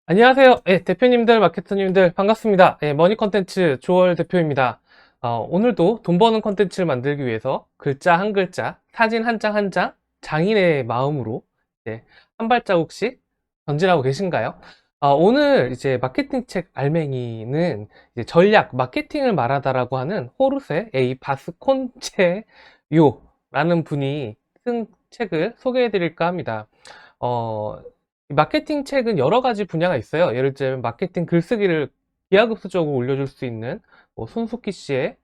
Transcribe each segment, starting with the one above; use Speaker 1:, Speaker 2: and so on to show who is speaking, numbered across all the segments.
Speaker 1: 안녕하세요. 대표님들, 마케터님들 반갑습니다. 머니 컨텐츠 조월 대표입니다. 오늘도 돈 버는 컨텐츠를 만들기 위해서 글자 한 글자, 사진 한 장 한 장, 장인의 마음으로 한 발자국씩 전진하고 계신가요? 오늘 이제 마케팅 책 알맹이는 이제 전략 마케팅을 말하다라고 하는 호르세 A 바스콘체요라는 분이 쓴 책을 소개해 드릴까 합니다. 어, 마케팅 책은 여러 가지 분야가 있어요. 예를 들면 마케팅 글쓰기를 기하급수적으로 올려줄 수 있는 손숙희 씨의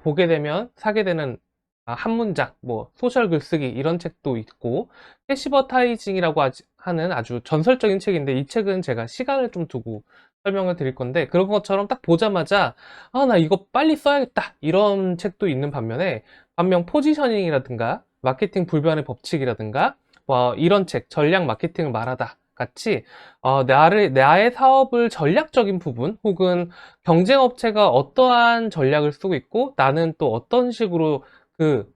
Speaker 1: 보게 되면 사게 되는 한 문장, 소셜 글쓰기 이런 책도 있고 캐시버타이징이라고 하는 아주 전설적인 책인데 이 책은 제가 시간을 좀 두고 설명을 드릴 건데 그런 것처럼 딱 보자마자 나 이거 빨리 써야겠다 이런 책도 있는 반면 포지셔닝이라든가 마케팅 불변의 법칙이라든가 이런 책, 전략 마케팅을 말하다 같이 나의 사업을 전략적인 부분 혹은 경쟁업체가 어떠한 전략을 쓰고 있고 나는 또 어떤 식으로 그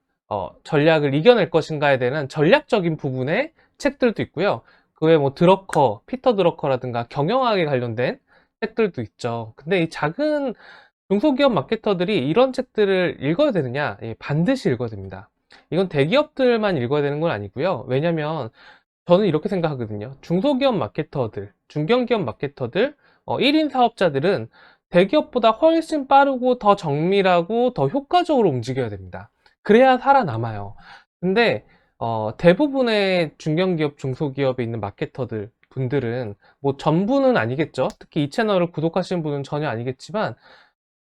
Speaker 1: 전략을 이겨낼 것인가에 대한 전략적인 부분의 책들도 있고요. 그 외에 드러커, 피터 드러커라든가 경영학에 관련된 책들도 있죠. 근데 이 작은 중소기업 마케터들이 이런 책들을 읽어야 되느냐? 반드시 읽어야 됩니다. 이건 대기업들만 읽어야 되는 건 아니고요. 왜냐면 저는 이렇게 생각하거든요. 중소기업 마케터들, 중견기업 마케터들, 1인 사업자들은 대기업보다 훨씬 빠르고 더 정밀하고 더 효과적으로 움직여야 됩니다. 그래야 살아남아요. 근데 대부분의 중견기업, 중소기업에 있는 마케터들 분들은 전부는 아니겠죠. 특히 이 채널을 구독하시는 분은 전혀 아니겠지만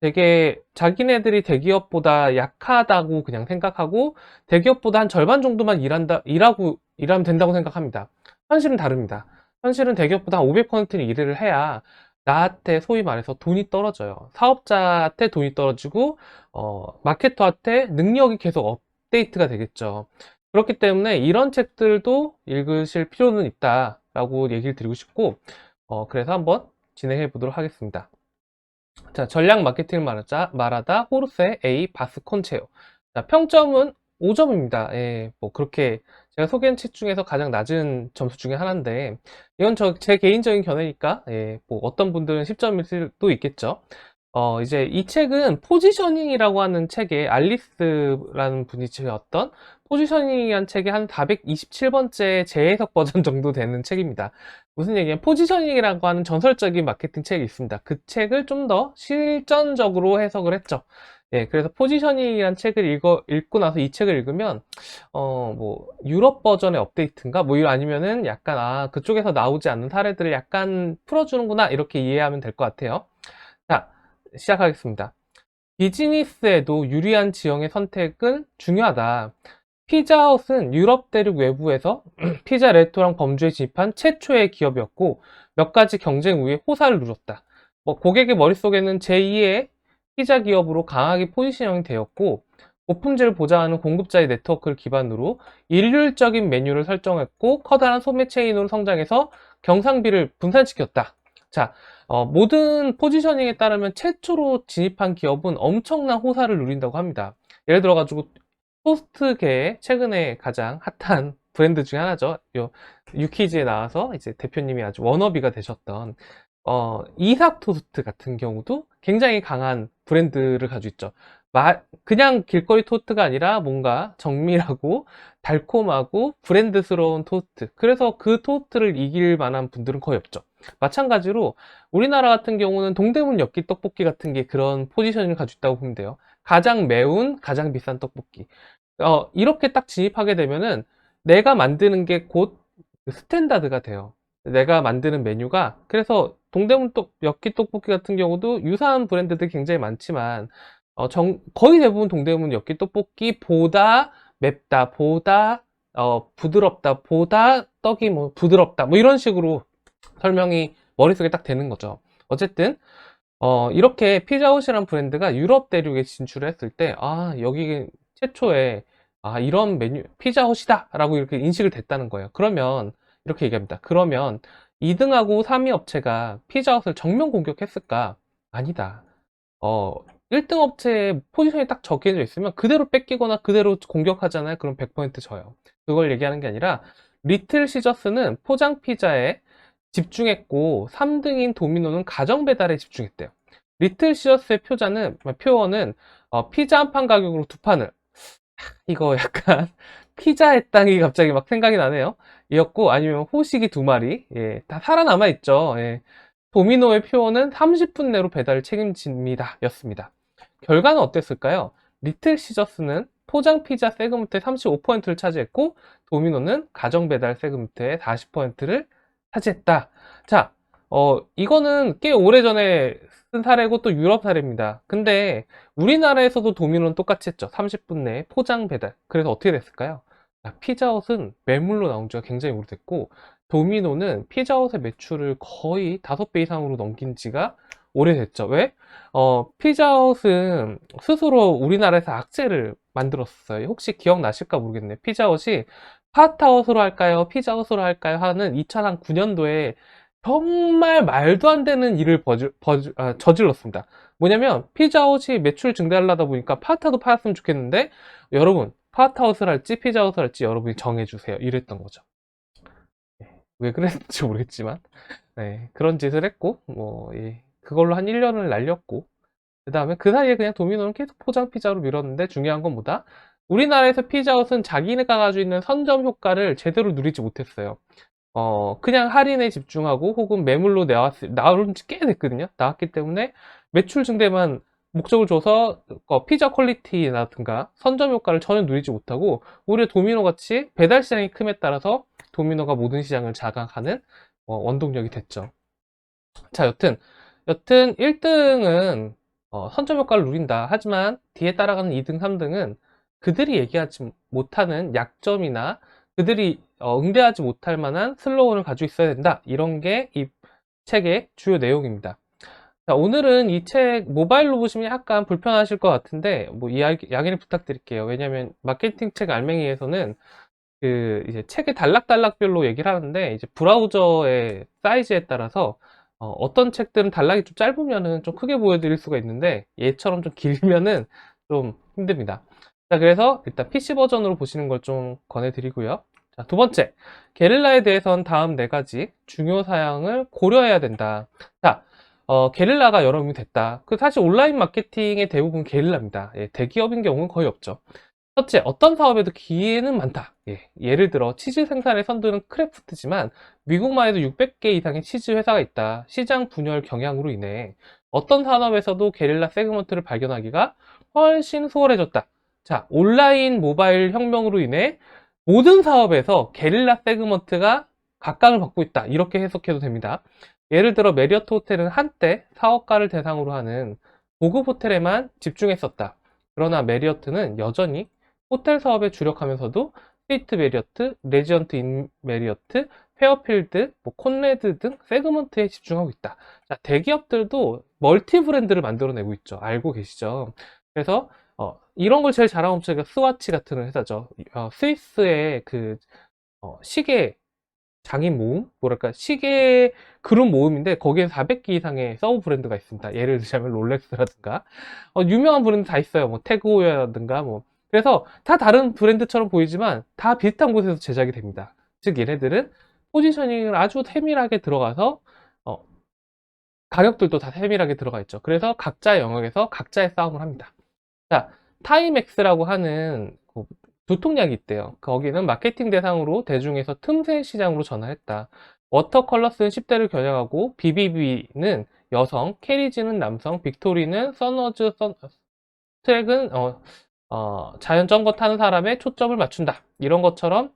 Speaker 1: 되게 자기네들이 대기업보다 약하다고 그냥 생각하고 대기업보다 한 절반 정도만 일하면 된다고 생각합니다. 현실은 다릅니다. 현실은 대기업보다 한 500%는 일을 해야 나한테 소위 말해서 돈이 떨어져요. 사업자한테 돈이 떨어지고 마케터한테 능력이 계속 업데이트가 되겠죠. 그렇기 때문에 이런 책들도 읽으실 필요는 있다라고 얘기를 드리고 싶고 그래서 한번 진행해 보도록 하겠습니다. 자, 전략 마케팅을 말하다 호르세 A 바스콘체요. 자, 평점은 5점입니다. 그렇게 제가 소개한 책 중에서 가장 낮은 점수 중에 하나인데 이건 제 개인적인 견해니까 어떤 분들은 10점일 수도 있겠죠. 이제 이 책은 포지셔닝이라고 하는 책에 알리스라는 분이 지었던 포지셔닝이라는 책의 한 427번째 재해석 버전 정도 되는 책입니다. 무슨 얘기냐면 포지셔닝이라고 하는 전설적인 마케팅 책이 있습니다. 그 책을 좀 더 실전적으로 해석을 했죠. 그래서 포지셔닝이라는 책을 읽고 나서 이 책을 읽으면 유럽 버전의 업데이트인가? 아니면은 약간 그쪽에서 나오지 않는 사례들을 약간 풀어주는구나 이렇게 이해하면 될 것 같아요. 자, 시작하겠습니다. 비즈니스에도 유리한 지형의 선택은 중요하다. 피자헛은 유럽 대륙 외부에서 피자 레스토랑 범주에 진입한 최초의 기업이었고 몇 가지 경쟁 후에 호사를 누렸다. 고객의 머릿속에는 제2의 피자 기업으로 강하게 포지셔닝 되었고 고품질을 보장하는 공급자의 네트워크를 기반으로 일률적인 메뉴를 설정했고 커다란 소매 체인으로 성장해서 경상비를 분산시켰다. 자, 모든 포지셔닝에 따르면 최초로 진입한 기업은 엄청난 호사를 누린다고 합니다. 예를 들어가지고 토스트계의 최근에 가장 핫한 브랜드 중에 하나죠. 유키즈에 나와서 이제 대표님이 아주 워너비가 되셨던 이삭 토스트 같은 경우도 굉장히 강한 브랜드를 가지고 있죠. 그냥 길거리 토스트가 아니라 뭔가 정밀하고 달콤하고 브랜드스러운 토스트. 그래서 그 토스트를 이길 만한 분들은 거의 없죠. 마찬가지로 우리나라 같은 경우는 동대문 엽기 떡볶이 같은 게 그런 포지션을 가지고 있다고 보면 돼요. 가장 매운, 가장 비싼 떡볶이. 이렇게 딱 진입하게 되면은 내가 만드는 게 곧 스탠다드가 돼요. 내가 만드는 메뉴가 그래서 동대문 엽기 떡볶이 같은 경우도 유사한 브랜드들이 굉장히 많지만 거의 대부분 동대문 엽기 떡볶이보다 맵다, 보다 부드럽다, 보다 떡이 부드럽다, 이런 식으로 설명이 머릿속에 딱 되는 거죠. 어쨌든 이렇게 피자헛이라는 브랜드가 유럽 대륙에 진출을 했을 때 여기 최초에 이런 메뉴 피자헛이다 라고 이렇게 인식을 됐다는 거예요. 그러면 이렇게 얘기합니다. 그러면 2등하고 3위 업체가 피자헛을 정면 공격했을까? 아니다. 1등 업체의 포지션이 딱 적혀져 있으면 그대로 뺏기거나 그대로 공격하잖아요. 그럼 100% 져요. 그걸 얘기하는 게 아니라 리틀 시저스는 포장 피자에 집중했고 3등인 도미노는 가정 배달에 집중했대요. 리틀 시어스의 표어는 피자 한 판 가격으로 두 판을, 이거 약간 피자의 땅이 갑자기 막 생각이 나네요. 이었고, 아니면 호식이 두 마리, 예, 다 살아남아 있죠. 예. 도미노의 표어는 30분 내로 배달을 책임집니다 였습니다. 결과는 어땠을까요? 리틀 시저스는 포장 피자 세그먼트의 35%를 차지했고, 도미노는 가정 배달 세그먼트의 40%를 차지했다. 자, 이거는 꽤 오래전에 쓴 사례고 또 유럽 사례입니다. 근데 우리나라에서도 도미노는 똑같이 했죠. 30분 내에 포장 배달. 그래서 어떻게 됐을까요? 피자헛은 매물로 나온 지가 굉장히 오래됐고, 도미노는 피자헛의 매출을 거의 5배 이상으로 넘긴 지가 오래됐죠. 왜? 피자헛은 스스로 우리나라에서 악재를 만들었어요. 혹시 기억나실까 모르겠네요. 피자헛이 파스타헛으로 할까요? 피자헛으로 할까요? 하는 2009년도에 정말 말도 안 되는 일을 저질렀습니다. 뭐냐면 피자헛이 매출 증대하려다 보니까 파스타도 팔았으면 좋겠는데, 여러분 파스타헛을 할지 피자헛을 할지 여러분이 정해주세요, 이랬던 거죠. 왜 그랬는지 모르겠지만, 네, 그런 짓을 했고, 뭐, 예, 그걸로 한 1년을 날렸고, 그 다음에 그 사이에 그냥 도미노는 계속 포장 피자로 밀었는데, 중요한 건 뭐다? 우리나라에서 피자헛은 자기네가 가지고 있는 선점 효과를 제대로 누리지 못했어요. 그냥 할인에 집중하고 혹은 매물로 나온 지 꽤 됐거든요. 나왔기 때문에 매출 증대만 목적을 줘서 피자 퀄리티라든가 선점 효과를 전혀 누리지 못하고, 오히려 도미노 같이 배달 시장이 큼에 따라서 도미노가 모든 시장을 장악하는 원동력이 됐죠. 자, 여튼 1등은 선점 효과를 누린다. 하지만 뒤에 따라가는 2등, 3등은 그들이 얘기하지 못하는 약점이나 그들이 응대하지 못할 만한 슬로건을 가지고 있어야 된다. 이런 게 이 책의 주요 내용입니다. 자, 오늘은 이 책 모바일로 보시면 약간 불편하실 것 같은데, 뭐 양해를 부탁드릴게요. 왜냐면 마케팅 책 알맹이에서는 그 이제 책의 단락별로 얘기를 하는데, 이제 브라우저의 사이즈에 따라서 어떤 책들은 단락이 좀 짧으면은 좀 크게 보여드릴 수가 있는데, 얘처럼 좀 길면은 좀 힘듭니다. 자, 그래서 일단 PC 버전으로 보시는 걸 좀 권해드리고요. 자, 두 번째, 게릴라에 대해서는 다음 네 가지 중요 사항을 고려해야 된다. 자, 게릴라가 여러 명이 됐다. 그 사실 온라인 마케팅의 대부분 게릴라입니다. 예, 대기업인 경우는 거의 없죠. 첫째, 어떤 사업에도 기회는 많다. 예를 들어 치즈 생산에 선두는 크래프트지만 미국만 해도 600개 이상의 치즈 회사가 있다. 시장 분열 경향으로 인해 어떤 산업에서도 게릴라 세그먼트를 발견하기가 훨씬 수월해졌다. 자, 온라인 모바일 혁명으로 인해 모든 사업에서 게릴라 세그먼트가 각광을 받고 있다. 이렇게 해석해도 됩니다. 예를 들어 메리어트 호텔은 한때 사업가를 대상으로 하는 고급 호텔에만 집중했었다. 그러나 메리어트는 여전히 호텔 사업에 주력하면서도 스테이트 메리어트, 레지언트 인 메리어트, 페어필드, 콘레드 등 세그먼트에 집중하고 있다. 자, 대기업들도 멀티 브랜드를 만들어내고 있죠. 알고 계시죠? 그래서 이런 걸 제일 잘하는 업체가 스와치 같은 회사죠. 스위스의 그 시계 장인 모음? 뭐랄까, 시계 그룹 모음인데 거기에 400개 이상의 서브 브랜드가 있습니다. 예를 들자면 롤렉스라든가 유명한 브랜드 다 있어요. 뭐 태그웨어라든가 뭐. 그래서 다 다른 브랜드처럼 보이지만 다 비슷한 곳에서 제작이 됩니다. 즉 얘네들은 포지셔닝을 아주 세밀하게 들어가서 가격들도 다 세밀하게 들어가 있죠. 그래서 각자의 영역에서 각자의 싸움을 합니다. 자, 타임엑스라고 하는 두통약이 있대요. 거기는 마케팅 대상으로 대중에서 틈새 시장으로 전환했다. 워터컬러스는 10대를 겨냥하고, BBB는 여성, 캐리지는 남성, 빅토리는 서너즈, 트랙은 자연 점거 타는 사람에 초점을 맞춘다. 이런 것처럼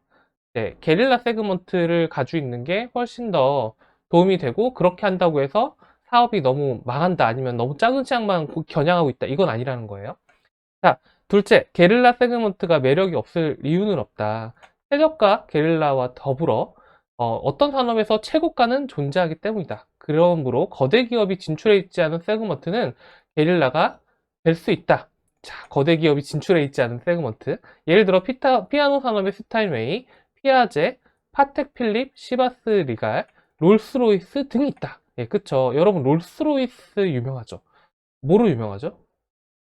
Speaker 1: 게릴라 세그먼트를 가지고 있는 게 훨씬 더 도움이 되고, 그렇게 한다고 해서 사업이 너무 망한다, 아니면 너무 작은 시장만 겨냥하고 있다, 이건 아니라는 거예요. 자, 둘째, 게릴라 세그먼트가 매력이 없을 이유는 없다. 최저가 게릴라와 더불어 어떤 산업에서 최고가는 존재하기 때문이다. 그러므로 거대 기업이 진출해 있지 않은 세그먼트는 게릴라가 될 수 있다. 자, 거대 기업이 진출해 있지 않은 세그먼트. 예를 들어 피아노 산업의 스타인웨이, 피아제, 파텍 필립, 시바스 리갈, 롤스로이스 등이 있다. 예, 그쵸. 여러분, 롤스로이스 유명하죠? 뭐로 유명하죠?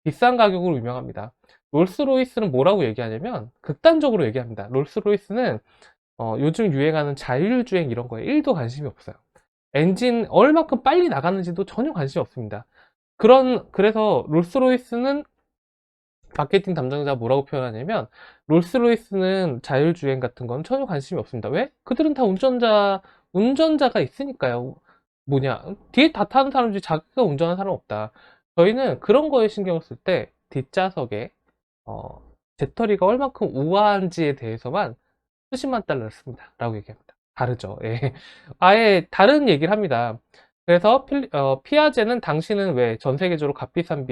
Speaker 1: 비싼 가격으로 유명합니다. 롤스로이스는 뭐라고 얘기하냐면 극단적으로 얘기합니다. 롤스로이스는 요즘 유행하는 자율주행 이런 거에 1도 관심이 없어요. 엔진 얼마큼 빨리 나가는지도 전혀 관심이 없습니다. 그래서 롤스로이스는 마케팅 담당자가 뭐라고 표현하냐면, 롤스로이스는 자율주행 같은 건 전혀 관심이 없습니다. 왜? 그들은 다 운전자가 있으니까요. 뭐냐? 뒤에 다 타는 사람이지 자기가 운전하는 사람 없다. 저희는 그런 거에 신경을 쓸 때 뒷좌석에 어, 배터리가 얼만큼 우아한지에 대해서만 수십만 달러를 씁니다. 라고 얘기합니다. 다르죠. 예. 아예 다른 얘기를 합니다. 그래서 피아제는 당신은 왜 전 세계적으로 값비싼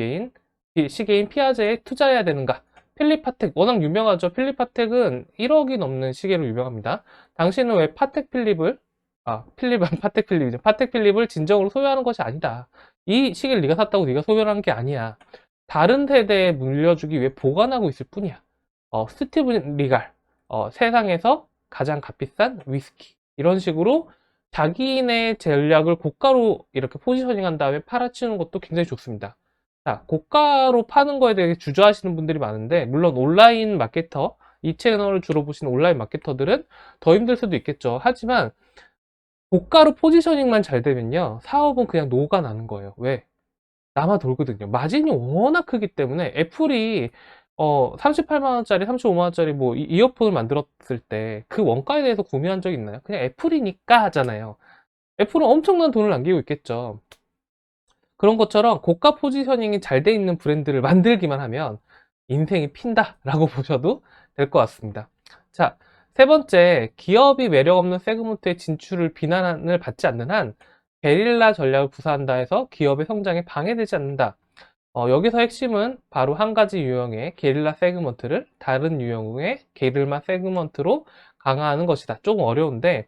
Speaker 1: 시계인 피아제에 투자해야 되는가? 필립 파텍, 워낙 유명하죠. 필립 파텍은 1억이 넘는 시계로 유명합니다. 당신은 왜 파텍 필립이죠. 파텍 필립을 진정으로 소유하는 것이 아니다. 이 시계를 네가 샀다고 네가 소유하는 게 아니야. 다른 세대에 물려주기 위해 보관하고 있을 뿐이야. 스티븐 리갈, 세상에서 가장 값비싼 위스키. 이런 식으로 자기네 전략을 고가로 이렇게 포지셔닝한 다음에 팔아치우는 것도 굉장히 좋습니다. 자, 고가로 파는 거에 대해 주저하시는 분들이 많은데, 물론 온라인 마케터, 이 채널을 주로 보시는 온라인 마케터들은 더 힘들 수도 있겠죠. 하지만 고가로 포지셔닝만 잘 되면요, 사업은 그냥 녹아나는 거예요. 왜? 남아 돌거든요. 마진이 워낙 크기 때문에 애플이 38만 원짜리, 35만 원짜리 뭐 이어폰을 만들었을 때 그 원가에 대해서 고민한 적 있나요? 그냥 애플이니까 하잖아요. 애플은 엄청난 돈을 남기고 있겠죠. 그런 것처럼 고가 포지셔닝이 잘 돼 있는 브랜드를 만들기만 하면 인생이 핀다라고 보셔도 될 것 같습니다. 자, 세 번째, 기업이 매력 없는 세그먼트의 진출을 비난을 받지 않는 한 게릴라 전략을 구사한다 해서 기업의 성장에 방해되지 않는다. 여기서 핵심은 바로 한 가지 유형의 게릴라 세그먼트를 다른 유형의 게릴라 세그먼트로 강화하는 것이다. 조금 어려운데,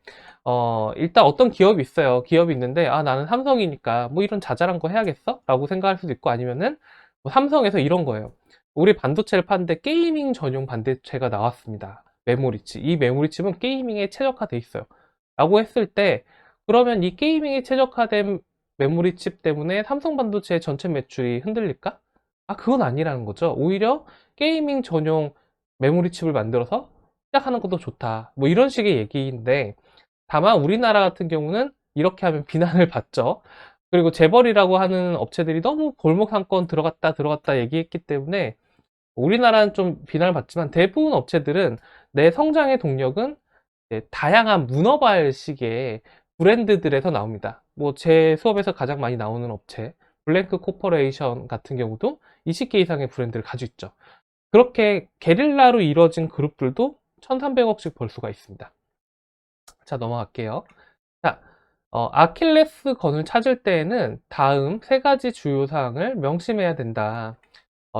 Speaker 1: 일단 어떤 기업이 있어요. 기업이 있는데, 아, 나는 삼성이니까 뭐 이런 자잘한 거 해야겠어? 라고 생각할 수도 있고, 아니면은 뭐 삼성에서 이런 거예요. 우리 반도체를 파는데 게이밍 전용 반도체가 나왔습니다. 메모리칩. 이 메모리칩은 게이밍에 최적화돼 있어요. 라고 했을 때, 그러면 이 게이밍에 최적화된 메모리 칩 때문에 삼성 반도체의 전체 매출이 흔들릴까? 아, 그건 아니라는 거죠. 오히려 게이밍 전용 메모리 칩을 만들어서 시작하는 것도 좋다. 뭐 이런 식의 얘기인데, 다만 우리나라 같은 경우는 이렇게 하면 비난을 받죠. 그리고 재벌이라고 하는 업체들이 너무 골목 상권 들어갔다 얘기했기 때문에 우리나라는 좀 비난을 받지만 대부분 업체들은 내 성장의 동력은 다양한 문어발식의 브랜드들에서 나옵니다. 뭐 제 수업에서 가장 많이 나오는 업체 블랭크 코퍼레이션 같은 경우도 20개 이상의 브랜드를 가지고 있죠. 그렇게 게릴라로 이루어진 그룹들도 1300억씩 벌 수가 있습니다. 자, 넘어갈게요. 자, 아킬레스 건을 찾을 때에는 다음 세 가지 주요 사항을 명심해야 된다.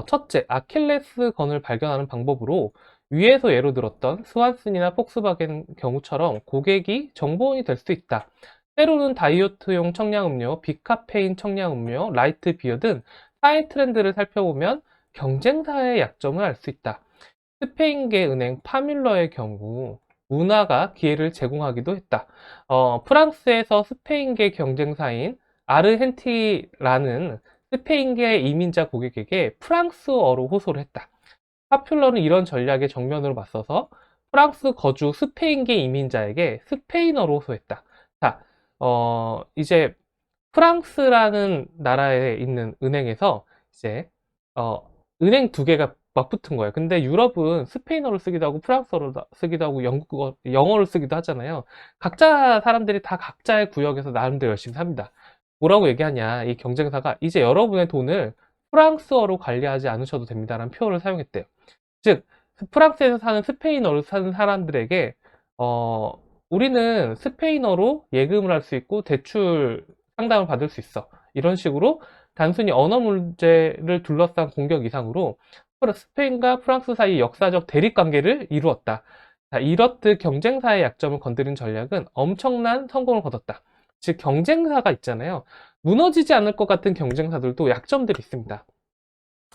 Speaker 1: 첫째, 아킬레스 건을 발견하는 방법으로 위에서 예로 들었던 스완슨이나 폭스바겐 경우처럼 고객이 정보원이 될 수 있다. 때로는 다이어트용 청량음료, 비카페인 청량음료, 라이트 비어 등 사회 트렌드를 살펴보면 경쟁사의 약점을 알 수 있다. 스페인계 은행 파뮬러의 경우 문화가 기회를 제공하기도 했다. 프랑스에서 스페인계 경쟁사인 아르헨티라는 스페인계 이민자 고객에게 프랑스어로 호소를 했다. 파퓰러는 이런 전략에 정면으로 맞서서 프랑스 거주 스페인계 이민자에게 스페인어로 호소했다. 자, 이제 프랑스라는 나라에 있는 은행에서 이제 은행 두 개가 맞붙은 거예요. 근데 유럽은 스페인어를 쓰기도 하고 프랑스어를 쓰기도 하고 영어를 쓰기도 하잖아요. 각자 사람들이 다 각자의 구역에서 나름대로 열심히 삽니다. 뭐라고 얘기하냐? 이 경쟁사가 이제 여러분의 돈을 프랑스어로 관리하지 않으셔도 됩니다라는 표현을 사용했대요. 즉, 프랑스에서 사는 스페인어를 사는 사람들에게 우리는 스페인어로 예금을 할 수 있고 대출 상담을 받을 수 있어. 이런 식으로 단순히 언어 문제를 둘러싼 공격 이상으로 스페인과 프랑스 사이 역사적 대립 관계를 이루었다. 자, 이렇듯 경쟁사의 약점을 건드린 전략은 엄청난 성공을 거뒀다. 즉, 경쟁사가 있잖아요. 무너지지 않을 것 같은 경쟁사들도 약점들이 있습니다.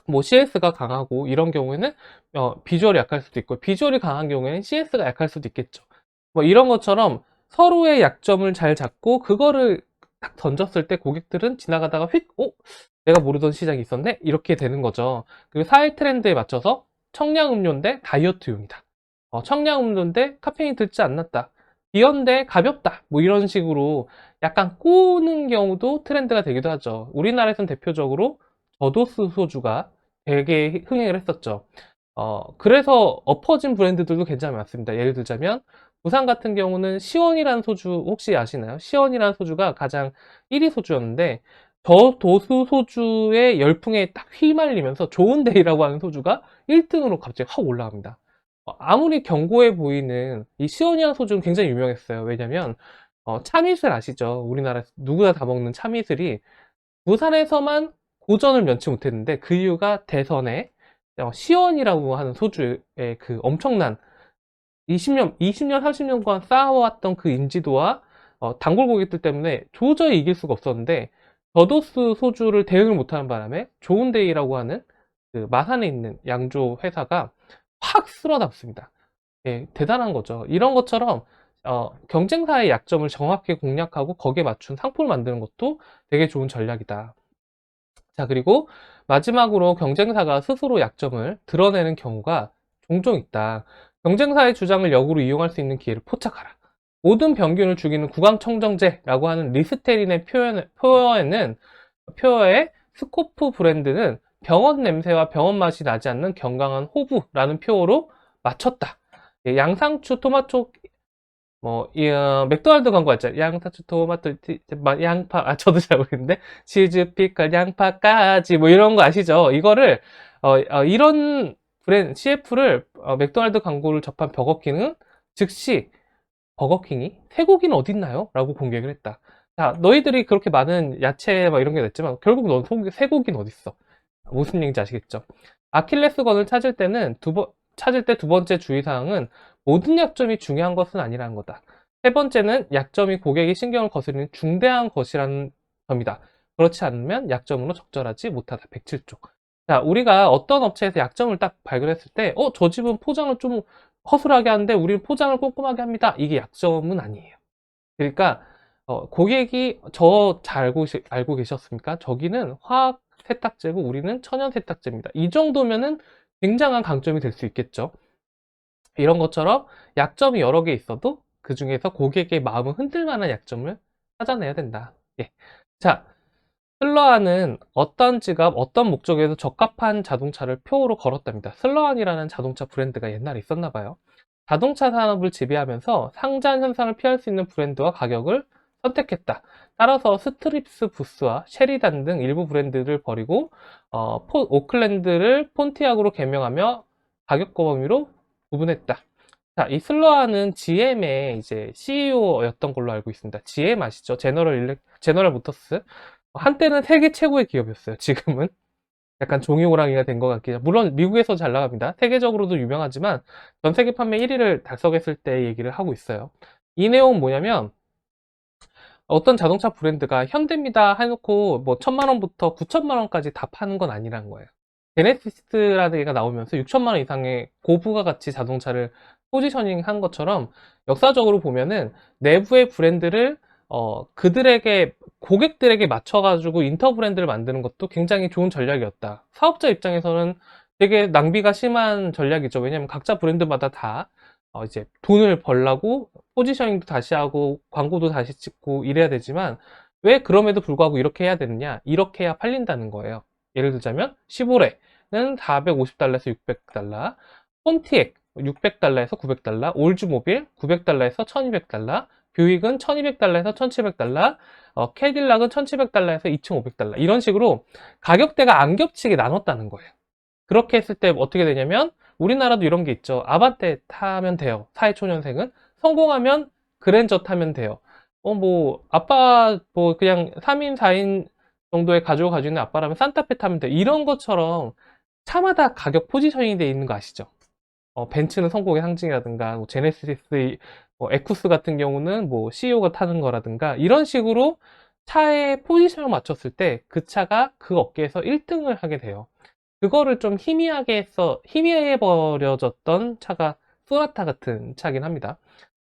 Speaker 1: 뭐 CS가 강하고 이런 경우에는 비주얼이 약할 수도 있고, 비주얼이 강한 경우에는 CS가 약할 수도 있겠죠. 뭐 이런 것처럼 서로의 약점을 잘 잡고 그거를 딱 던졌을 때 고객들은 지나가다가 내가 모르던 시장이 있었네? 이렇게 되는 거죠. 그리고 사회 트렌드에 맞춰서 청량음료인데 다이어트용이다. 청량음료인데 카페인이 들지 않았다. 귀여운데 가볍다 뭐 이런 식으로 약간 꼬는 경우도 트렌드가 되기도 하죠. 우리나라에선 대표적으로 저도스 소주가 되게 흥행을 했었죠. 그래서 엎어진 브랜드들도 굉장히 많습니다. 예를 들자면 부산 같은 경우는 시원이라는 소주 혹시 아시나요? 시원이라는 소주가 가장 1위 소주였는데 저도수 소주의 열풍에 딱 휘말리면서 좋은데이라고 하는 소주가 1등으로 갑자기 확 올라갑니다. 아무리 견고해 보이는 이 시원이라는 소주는 굉장히 유명했어요. 왜냐면 참이슬 아시죠? 우리나라에서 누구나 다 먹는 참이슬이 부산에서만 고전을 면치 못했는데 그 이유가 대선에 시원이라고 하는 소주의 그 엄청난 20년, 30년간 쌓아왔던 그 인지도와 단골 고객들 때문에 도저히 이길 수가 없었는데 저도스 소주를 대응을 못하는 바람에 좋은데이라고 하는 그 마산에 있는 양조 회사가 확 쓸어담습니다. 예, 대단한 거죠. 이런 것처럼 경쟁사의 약점을 정확히 공략하고 거기에 맞춘 상품을 만드는 것도 되게 좋은 전략이다. 자, 그리고 마지막으로 경쟁사가 스스로 약점을 드러내는 경우가 종종 있다. 경쟁사의 주장을 역으로 이용할 수 있는 기회를 포착하라. 모든 병균을 죽이는 구강청정제라고 하는 리스테린의 표어에 스코프 브랜드는 병원 냄새와 병원 맛이 나지 않는 건강한 호부라는 표어로 맞췄다. 예, 양상추, 토마토, 맥도날드 광고 있잖아요. 양상추, 토마토, 양파, 저도 잘 모르겠는데, 치즈, 피클, 양파까지, 뭐 이런 거 아시죠? 이거를, 이런 CF를, 맥도날드 광고를 접한 버거킹은 즉시, 버거킹이 쇠고기는 어딨나요? 라고 공격을 했다. 자, 너희들이 그렇게 많은 야채 막 이런 게 냈지만, 결국 넌 쇠고기는 어딨어? 무슨 얘기인지 아시겠죠? 아킬레스건을 찾을 때 두 번째 주의사항은 모든 약점이 중요한 것은 아니라는 거다. 세 번째는 약점이 고객의 신경을 거스르는 중대한 것이라는 점이다. 그렇지 않으면 약점으로 적절하지 못하다. 107쪽. 자, 우리가 어떤 업체에서 약점을 딱 발견했을 때, 저 집은 포장을 좀 허술하게 하는데 우리는 포장을 꼼꼼하게 합니다. 이게 약점은 아니에요. 그러니까 고객이 저 잘 알고 계셨습니까? 저기는 화학 세탁제고 우리는 천연 세탁제입니다. 이 정도면은 굉장한 강점이 될 수 있겠죠. 이런 것처럼 약점이 여러 개 있어도 그 중에서 고객의 마음을 흔들 만한 약점을 찾아내야 된다. 예. 자, 슬러안은 어떤 지갑, 어떤 목적에서 적합한 자동차를 표어로 걸었답니다. 슬러안이라는 자동차 브랜드가 옛날에 있었나 봐요. 자동차 산업을 지배하면서 상장 현상을 피할 수 있는 브랜드와 가격을 선택했다. 따라서 스트립스 부스와 쉐리단 등 일부 브랜드를 버리고 오클랜드를 폰티악으로 개명하며 가격 범위로 구분했다. 자, 이 슬러안은 GM의 이제 CEO였던 걸로 알고 있습니다. GM 아시죠? 제너럴 모터스. 한때는 세계 최고의 기업이었어요. 지금은 약간 종이호랑이가 된 것 같긴 해요. 물론 미국에서 잘 나갑니다. 세계적으로도 유명하지만 전 세계 판매 1위를 달성했을 때 얘기를 하고 있어요. 이 내용은 뭐냐면 어떤 자동차 브랜드가 현대입니다 해놓고 뭐 1,000만 원부터 9천만 원까지 다 파는 건 아니라는 거예요. 제네시스라는 얘가 나오면서 6천만 원 이상의 고부가가치 자동차를 포지셔닝 한 것처럼 역사적으로 보면은 내부의 브랜드를 그들에게 고객들에게 맞춰가지고 인터 브랜드를 만드는 것도 굉장히 좋은 전략이었다. 사업자 입장에서는 되게 낭비가 심한 전략이죠. 왜냐하면 각자 브랜드마다 다 이제 돈을 벌라고 포지셔닝도 다시 하고 광고도 다시 찍고 이래야 되지만 왜 그럼에도 불구하고 이렇게 해야 되느냐? 이렇게 해야 팔린다는 거예요. 예를 들자면 시보레는 450달러에서 600달러, 폰티액 600달러에서 900달러, 올즈모빌 900달러에서 1200달러, 뷰익은 1200달러에서 1700달러, 캐딜락은 1700달러에서 2500달러 이런 식으로 가격대가 안 겹치게 나눴다는 거예요. 그렇게 했을 때 어떻게 되냐면 우리나라도 이런 게 있죠. 아반떼 타면 돼요. 사회초년생은. 성공하면 그랜저 타면 돼요. 아빠, 그냥 3인, 4인 정도의 가족을 가지고 있는 아빠라면 산타페 타면 돼요. 이런 것처럼 차마다 가격 포지셔닝이 되어 있는 거 아시죠? 벤츠는 성공의 상징이라든가, 제네시스, 에쿠스 같은 경우는 CEO가 타는 거라든가, 이런 식으로 차의 포지션을 맞췄을 때 그 차가 그 업계에서 1등을 하게 돼요. 그거를 좀 희미해버려졌던 차가 소나타 같은 차긴 합니다.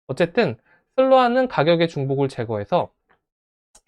Speaker 1: 어쨌든 슬로아는 가격의 중복을 제거해서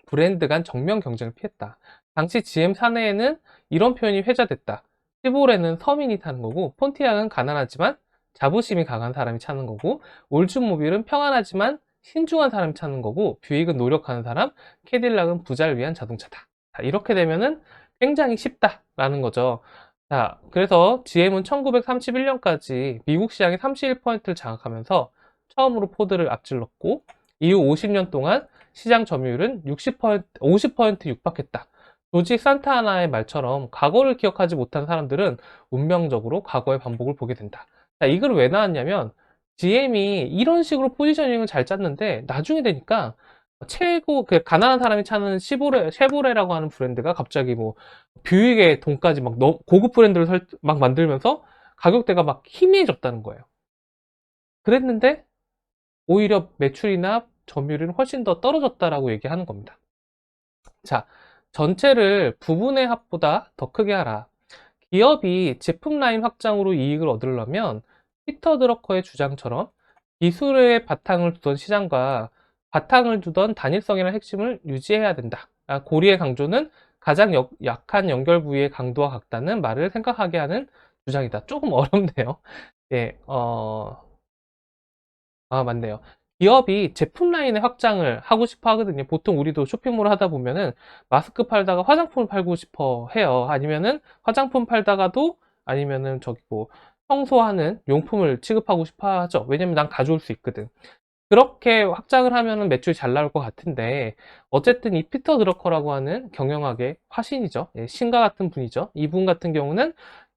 Speaker 1: 브랜드 간 정면 경쟁을 피했다. 당시 GM 사내에는 이런 표현이 회자됐다. 시보레는 서민이 타는 거고 폰티악은 가난하지만 자부심이 강한 사람이 타는 거고 올즈모빌은 평안하지만 신중한 사람이 찾는 거고, 뷰익은 노력하는 사람, 캐딜락은 부자를 위한 자동차다. 자, 이렇게 되면은 굉장히 쉽다라는 거죠. 자, 그래서 GM은 1931년까지 미국 시장의 31%를 장악하면서 처음으로 포드를 앞질렀고, 이후 50년 동안 시장 점유율은 50% 육박했다. 조지 산타하나의 말처럼 과거를 기억하지 못한 사람들은 운명적으로 과거의 반복을 보게 된다. 자, 이걸 왜 나왔냐면 GM이 이런 식으로 포지셔닝을 잘 짰는데 나중에 되니까 최고 그 가난한 사람이 찾는 쉐보레라고 하는 브랜드가 갑자기 뭐 뷰익의 돈까지 막 고급 브랜드를 막 만들면서 가격대가 막 희미해졌다는 거예요. 그랬는데 오히려 매출이나 점유율은 훨씬 더 떨어졌다라고 얘기하는 겁니다. 자, 전체를 부분의 합보다 더 크게 하라. 기업이 제품 라인 확장으로 이익을 얻으려면 피터 드러커의 주장처럼 기술의 바탕을 두던 시장과 바탕을 두던 단일성이라는 핵심을 유지해야 된다. 고리의 강조는 가장 약한 연결 부위의 강도와 같다는 말을 생각하게 하는 주장이다. 조금 어렵네요. 예, 맞네요. 기업이 제품 라인의 확장을 하고 싶어 하거든요. 보통 우리도 쇼핑몰을 하다 보면은 마스크 팔다가 화장품을 팔고 싶어 해요. 아니면은 화장품 팔다가도 아니면은 저기 뭐 청소하는 용품을 취급하고 싶어 하죠. 왜냐면 난 가져올 수 있거든. 그렇게 확장을 하면은 매출이 잘 나올 것 같은데 어쨌든 이 피터 드러커라고 하는 경영학의 화신이죠. 예, 신과 같은 분이죠. 이분 같은 경우는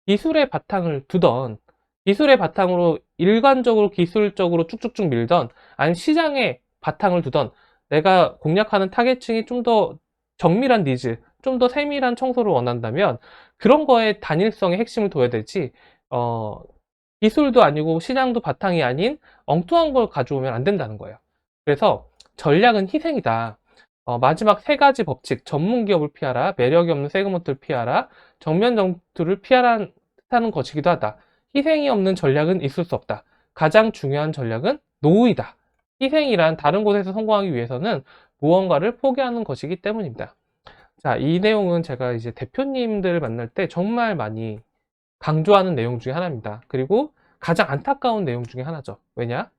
Speaker 1: 기술의 바탕을 두던 기술의 바탕으로 일관적으로 기술적으로 쭉쭉쭉 밀던 아니면 시장의 바탕을 두던 내가 공략하는 타겟층이 좀 더 정밀한 니즈, 좀 더 세밀한 청소를 원한다면 그런 거에 단일성의 핵심을 둬야 되지 기술도 아니고 시장도 바탕이 아닌 엉뚱한 걸 가져오면 안 된다는 거예요. 그래서 전략은 희생이다. 마지막 세 가지 법칙, 전문 기업을 피하라, 매력이 없는 세그먼트를 피하라, 정면 전투를 피하라는 것이기도 하다. 희생이 없는 전략은 있을 수 없다. 가장 중요한 전략은 노후이다. 희생이란 다른 곳에서 성공하기 위해서는 무언가를 포기하는 것이기 때문입니다. 자, 이 내용은 제가 이제 대표님들을 만날 때 정말 많이 강조하는 내용 중에 하나입니다. 그리고 가장 안타까운 내용 중에 하나죠. 왜냐?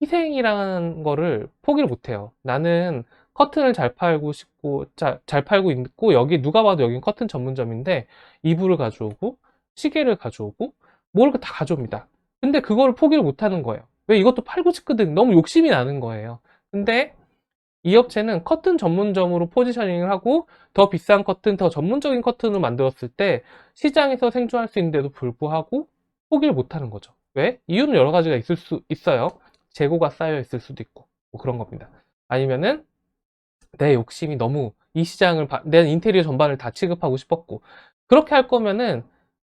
Speaker 1: 희생이라는 거를 포기를 못해요. 나는 커튼을 잘 팔고 싶고, 잘 팔고 있고, 여기 누가 봐도 여긴 커튼 전문점인데, 이불을 가져오고, 시계를 가져오고, 뭘 다 가져옵니다. 근데 그거를 포기를 못하는 거예요. 왜 이것도 팔고 싶거든. 너무 욕심이 나는 거예요. 근데 이 업체는 커튼 전문점으로 포지셔닝을 하고 더 비싼 커튼, 더 전문적인 커튼을 만들었을 때 시장에서 생존할 수 있는데도 불구하고 포기를 못하는 거죠. 왜? 이유는 여러 가지가 있을 수 있어요. 재고가 쌓여 있을 수도 있고 뭐 그런 겁니다. 아니면은 내 욕심이 너무 이 시장을 내 인테리어 전반을 다 취급하고 싶었고 그렇게 할 거면은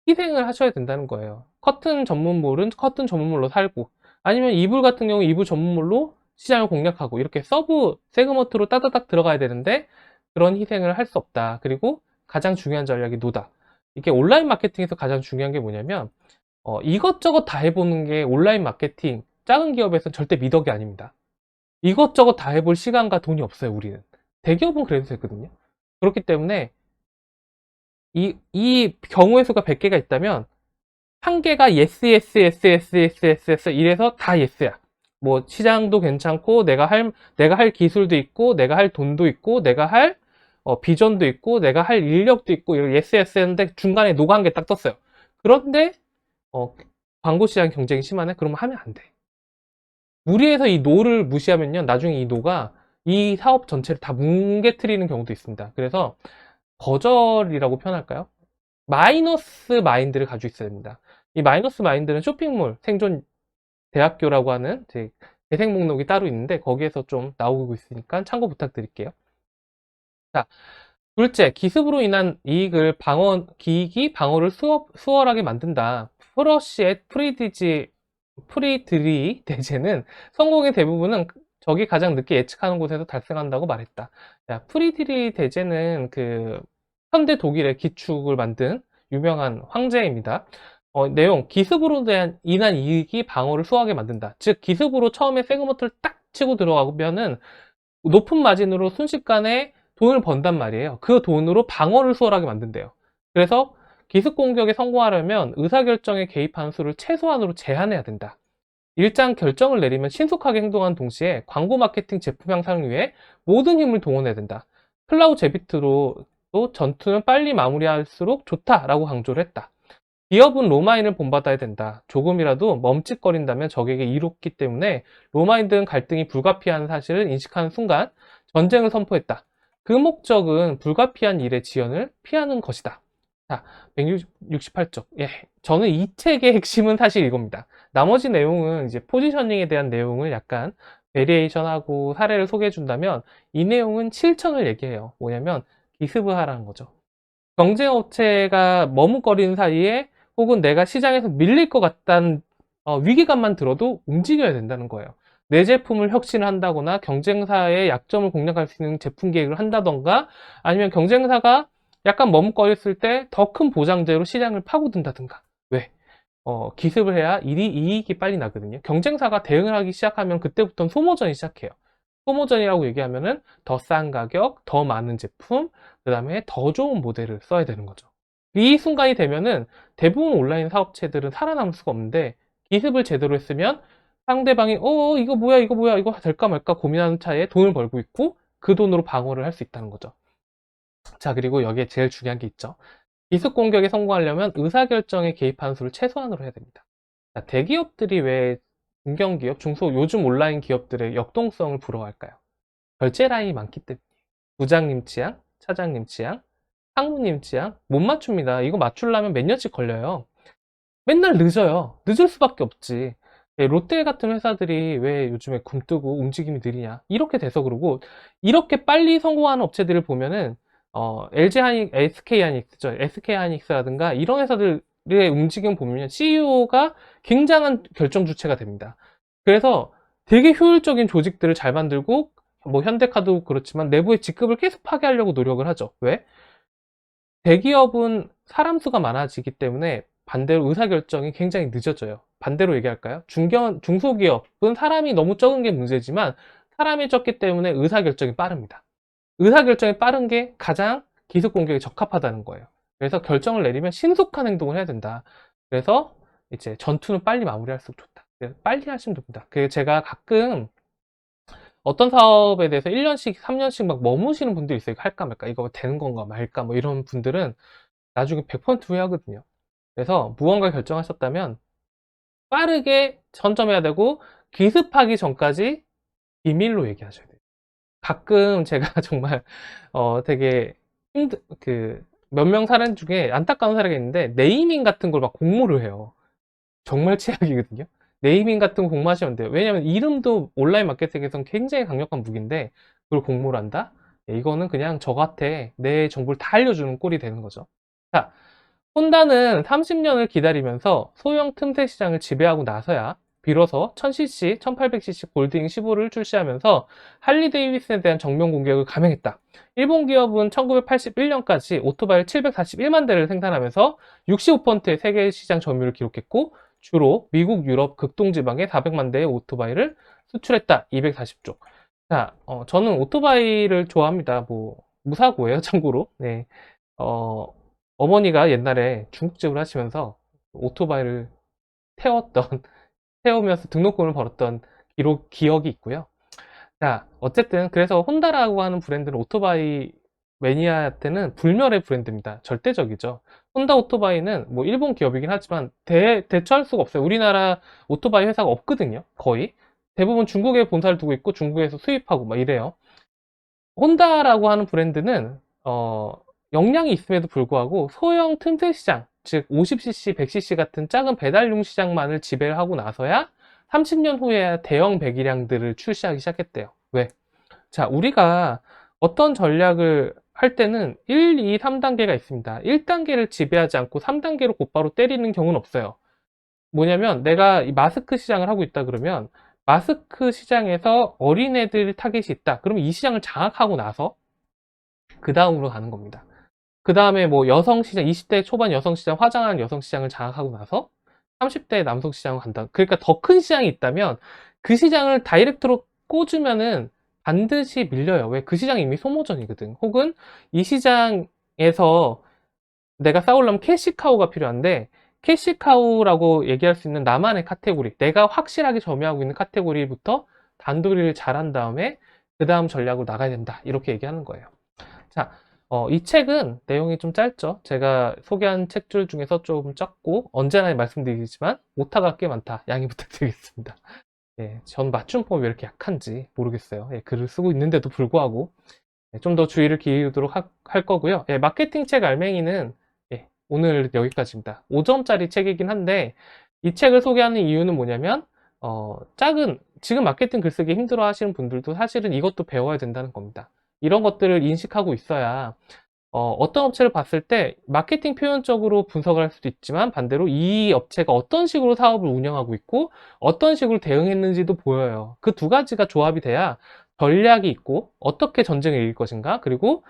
Speaker 1: 희생을 하셔야 된다는 거예요. 커튼 전문몰은 커튼 전문몰로 살고 아니면 이불 같은 경우 이불 전문몰로 시장을 공략하고 이렇게 서브 세그먼트로 따다닥 들어가야 되는데 그런 희생을 할 수 없다. 그리고 가장 중요한 전략이 노다. 이게 온라인 마케팅에서 가장 중요한 게 뭐냐면 이것저것 다 해보는 게 온라인 마케팅 작은 기업에서는 절대 미덕이 아닙니다. 이것저것 다 해볼 시간과 돈이 없어요, 우리는. 대기업은 그래도 되거든요. 그렇기 때문에 이 경우의 수가 100개가 있다면 한 개가 yes, yes, yes, yes, yes, yes, yes 이래서 다 yes야. 뭐 시장도 괜찮고 내가 할 기술도 있고 내가 할 돈도 있고 내가 할 비전도 있고 내가 할 인력도 있고 이런 yes, yes 했는데 중간에 노가 한 개 딱 떴어요. 그런데 광고 시장 경쟁이 심하네? 그러면 하면 안 돼. 무리해서 이 노를 무시하면요 나중에 이 노가 이 사업 전체를 다 뭉개뜨리는 경우도 있습니다. 그래서 거절이라고 표현할까요? 마이너스 마인드를 가지고 있어야 됩니다. 이 마이너스 마인드는 쇼핑몰 생존 대학교라고 하는 제 재생 목록이 따로 있는데 거기에서 좀 나오고 있으니까 참고 부탁드릴게요. 자, 둘째, 기습으로 인한 기익이 방어를 수월하게 만든다. 프러시의 프리드리 대제는 성공의 대부분은 적이 가장 늦게 예측하는 곳에서 달성한다고 말했다. 자, 프리드리 대제는 그 현대 독일의 기축을 만든 유명한 황제입니다. 내용, 기습으로 인한 이익이 방어를 수하게 만든다. 즉, 기습으로 처음에 세그먼트를 딱 치고 들어가면은 높은 마진으로 순식간에 돈을 번단 말이에요. 그 돈으로 방어를 수월하게 만든대요. 그래서 기습 공격에 성공하려면 의사결정에 개입하는 수를 최소한으로 제한해야 된다. 일장 결정을 내리면 신속하게 행동하는 동시에 광고 마케팅 제품 향상을 위해 모든 힘을 동원해야 된다. 클라우 제비트로도 전투는 빨리 마무리할수록 좋다라고 강조를 했다. 기업은 로마인을 본받아야 된다. 조금이라도 멈칫거린다면 적에게 이롭기 때문에 로마인들은 갈등이 불가피한 사실을 인식하는 순간 전쟁을 선포했다. 그 목적은 불가피한 일의 지연을 피하는 것이다. 자, 168쪽. 예, 저는 이 책의 핵심은 사실 이겁니다. 나머지 내용은 이제 포지셔닝에 대한 내용을 약간 베리에이션하고 사례를 소개해준다면 이 내용은 실천을 얘기해요. 뭐냐면 기습을 하라는 거죠. 경쟁업체가 머뭇거리는 사이에 혹은 내가 시장에서 밀릴 것 같다는 위기감만 들어도 움직여야 된다는 거예요. 내 제품을 혁신을 한다거나 경쟁사의 약점을 공략할 수 있는 제품 계획을 한다던가 아니면 경쟁사가 약간 머뭇거렸을 때 더 큰 보장제로 시장을 파고든다든가. 왜? 기습을 해야 이익이 빨리 나거든요. 경쟁사가 대응을 하기 시작하면 그때부터는 소모전이 시작해요. 소모전이라고 얘기하면은 더 싼 가격, 더 많은 제품, 그 다음에 더 좋은 모델을 써야 되는 거죠. 이 순간이 되면은 대부분 온라인 사업체들은 살아남을 수가 없는데 기습을 제대로 했으면 상대방이 이거 뭐야 이거 될까 말까 고민하는 차에 돈을 벌고 있고 그 돈으로 방어를 할 수 있다는 거죠. 자, 그리고 여기에 제일 중요한 게 있죠. 기습 공격에 성공하려면 의사결정에 개입하는 수를 최소한으로 해야 됩니다. 자, 대기업들이 왜 중견기업, 중소, 요즘 온라인 기업들의 역동성을 부러워할까요? 결제 라인이 많기 때문에. 부장님 취향, 차장님 취향, 상무님 취향 못 맞춥니다. 이거 맞추려면 몇 년씩 걸려요. 맨날 늦어요. 늦을 수밖에 없지. 예, 롯데 같은 회사들이 왜 요즘에 굼뜨고 움직임이 느리냐 이렇게 돼서 그러고 이렇게 빨리 성공하는 업체들을 보면은 LG 하이닉, SK 하이닉스죠. SK 하이닉스라든가 이런 회사들의 움직임 보면 CEO가 굉장한 결정 주체가 됩니다. 그래서 되게 효율적인 조직들을 잘 만들고 뭐 현대카도 그렇지만 내부의 직급을 계속 파괴하려고 노력을 하죠. 왜? 대기업은 사람 수가 많아지기 때문에 반대로 의사결정이 굉장히 늦어져요. 반대로 얘기할까요? 중소기업은 사람이 너무 적은 게 문제지만 사람이 적기 때문에 의사결정이 빠릅니다. 의사결정이 빠른 게 가장 기습공격에 적합하다는 거예요. 그래서 결정을 내리면 신속한 행동을 해야 된다. 그래서 이제 전투는 빨리 마무리할수록 좋다. 빨리 하시면 됩니다. 그 제가 가끔 어떤 사업에 대해서 1년씩, 3년씩 막 머무시는 분들이 있어요. 할까 말까, 이거 되는 건가 말까, 뭐 이런 분들은 나중에 100% 후회하거든요. 그래서 무언가 결정하셨다면 빠르게 선점해야 되고 기습하기 전까지 비밀로 얘기하셔야 돼요. 가끔 제가 정말 되게 몇 명 사람 중에 안타까운 사례가 있는데 네이밍 같은 걸 막 공모를 해요. 정말 최악이거든요. 네이밍 같은 거 공모하시면 안 돼요. 왜냐면 이름도 온라인 마케팅에서는 굉장히 강력한 무기인데 그걸 공모를 한다? 이거는 그냥 저 같아 내 정보를 다 알려주는 꼴이 되는 거죠. 자, 혼다는 30년을 기다리면서 소형 틈새 시장을 지배하고 나서야 비로소 1000cc, 1800cc 골드윙 15를 출시하면서 할리 데이비슨에 대한 정면 공격을 감행했다. 일본 기업은 1981년까지 오토바이 741만 대를 생산하면서 65%의 세계 시장 점유율을 기록했고 주로 미국, 유럽, 극동지방에 400만 대의 오토바이를 수출했다. 240쪽. 자, 저는 오토바이를 좋아합니다. 뭐 무사고예요, 참고로. 네. 어머니가 옛날에 중국집을 하시면서 오토바이를 태웠던, 태우면서 등록금을 벌었던 기억이 있고요. 자, 어쨌든, 그래서 혼다라고 하는 브랜드는 오토바이 매니아한테는 불멸의 브랜드입니다. 절대적이죠. 혼다 오토바이는 뭐 일본 기업이긴 하지만 대처할 수가 없어요. 우리나라 오토바이 회사가 없거든요. 거의. 대부분 중국에 본사를 두고 있고 중국에서 수입하고 막 이래요. 혼다라고 하는 브랜드는, 역량이 있음에도 불구하고 소형 틈새 시장, 즉 50cc, 100cc 같은 작은 배달용 시장만을 지배를 하고 나서야 30년 후에 대형 배기량들을 출시하기 시작했대요. 왜? 자, 우리가 어떤 전략을 할 때는 1, 2, 3단계가 있습니다. 1단계를 지배하지 않고 3단계로 곧바로 때리는 경우는 없어요. 뭐냐면 내가 이 마스크 시장을 하고 있다 그러면 마스크 시장에서 어린애들 타겟이 있다. 그러면 이 시장을 장악하고 나서 그 다음으로 가는 겁니다. 그 다음에 뭐 여성 시장, 20대 초반 여성 시장, 화장하는 여성 시장을 장악하고 나서 30대 남성 시장을 간다. 그러니까 더 큰 시장이 있다면 그 시장을 다이렉트로 꽂으면은 반드시 밀려요. 왜? 그 시장이 이미 소모전이거든. 혹은 이 시장에서 내가 싸우려면 캐시카우가 필요한데 캐시카우라고 얘기할 수 있는 나만의 카테고리, 내가 확실하게 점유하고 있는 카테고리부터 단도리를 잘한 다음에 그 다음 전략으로 나가야 된다. 이렇게 얘기하는 거예요. 자, 이 책은 내용이 좀 짧죠. 제가 소개한 책들 중에서 좀 적고 언제나 말씀드리지만 오타가 꽤 많다. 양해 부탁드리겠습니다. 예, 전 맞춤법이 왜 이렇게 약한지 모르겠어요. 예, 글을 쓰고 있는데도 불구하고 좀 더 주의를 기울이도록 할 거고요. 예, 마케팅 책 알맹이는 예, 오늘 여기까지입니다. 5점짜리 책이긴 한데 이 책을 소개하는 이유는 뭐냐면 지금 마케팅 글쓰기 힘들어 하시는 분들도 사실은 이것도 배워야 된다는 겁니다. 이런 것들을 인식하고 있어야 어떤 업체를 봤을 때 마케팅 표현적으로 분석을 할 수도 있지만 반대로 이 업체가 어떤 식으로 사업을 운영하고 있고 어떤 식으로 대응했는지도 보여요. 그 두 가지가 조합이 돼야 전략이 있고 어떻게 전쟁을 이길 것인가 그리고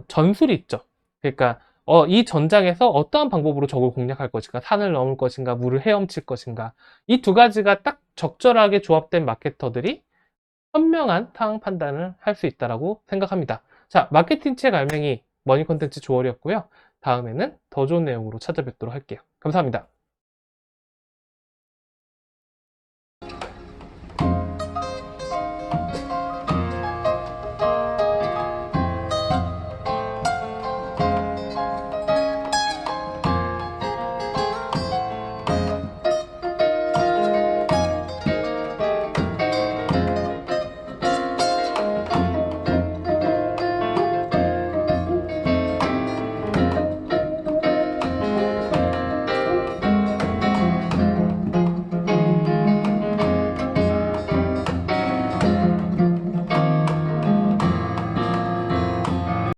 Speaker 1: 전술이 있죠. 그러니까 이 전장에서 어떠한 방법으로 적을 공략할 것인가, 산을 넘을 것인가, 물을 헤엄칠 것인가, 이 두 가지가 딱 적절하게 조합된 마케터들이 현명한 상황 판단을 할 수 있다고 생각합니다. 자, 마케팅 책 알맹이 머니 컨텐츠 조얼이었고요. 다음에는 더 좋은 내용으로 찾아뵙도록 할게요. 감사합니다.